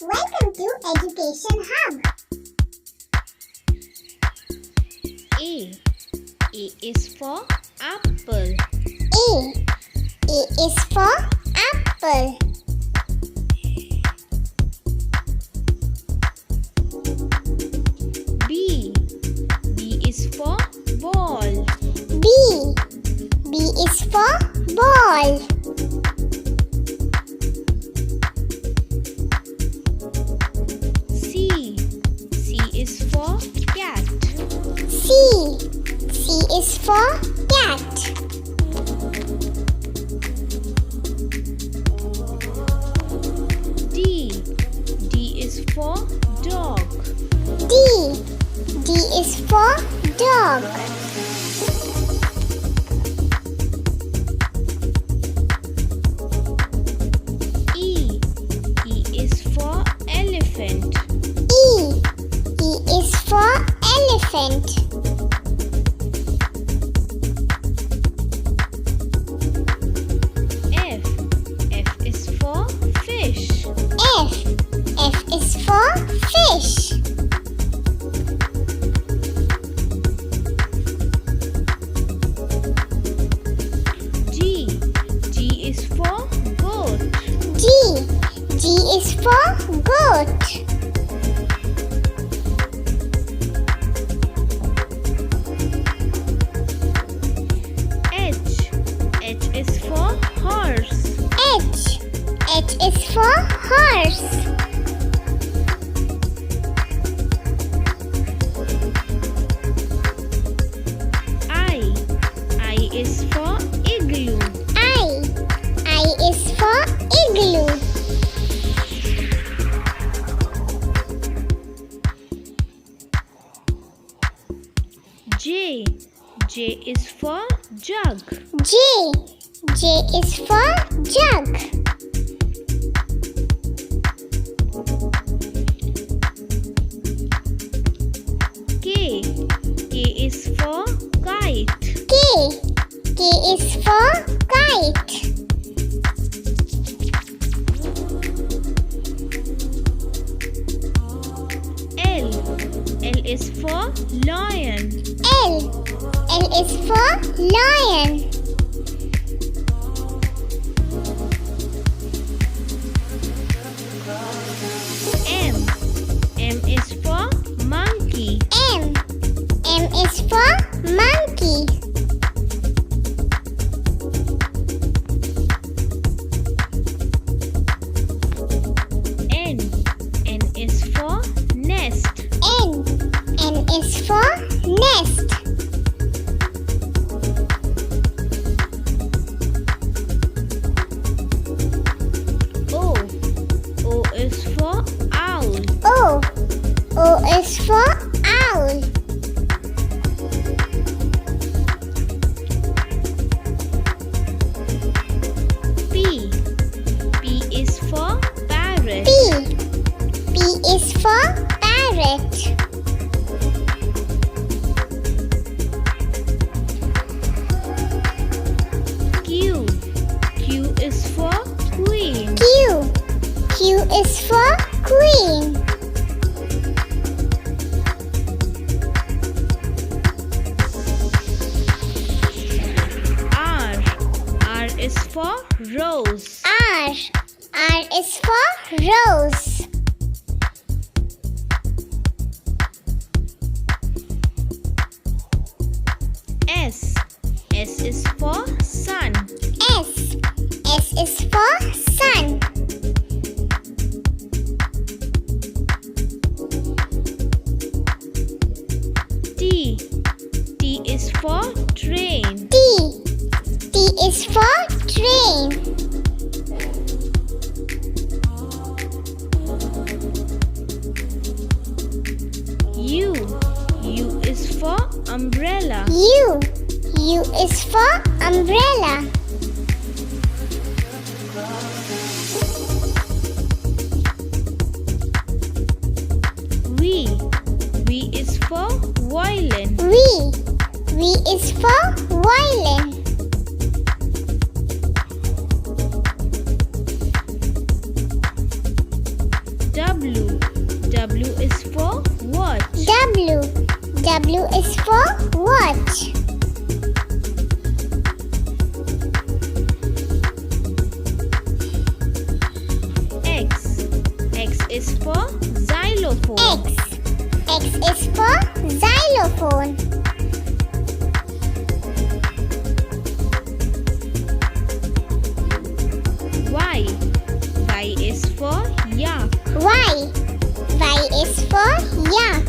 Welcome to Education Hub. A. A is for apple. A. A is for apple. B. B is for ball. B. B is for ball. C. C is for cat. C. C is for cat. D. D is for dog. D. D is for dog. E. E is for elephant. E. E is for elephant. F. F is for fish. F. F is for fish. G. G is for goat. G. G is for goat. H. H is for horse. H. H is for horse. I. I is for igloo. I. I is for igloo. J. J is for jug. J. J is for jug. K. K is for kite. K. K is for kite. L. L is for lion. L. L is for lion. M. M is for monkey. M. M is for monkey. N. N is for nest. N. N is for nest. O. O is for owl. O. O is for owl. P. P is for parrot. P. P is for parrot. Q. Q is for queen. Q. Q is for queen. R. R is for rose. R. R is for rose. S. S is for sun. S. S is for sun. T. T is for train. T. T is for train. U. U is for umbrella. U. U is for umbrella. V. V is for violin. V. V is for violin. W. W. W is for watch. W. W is for watch. X. X is for xylophone. X. X is for xylophone. Y. Y is for yak. Y. Y is for yak.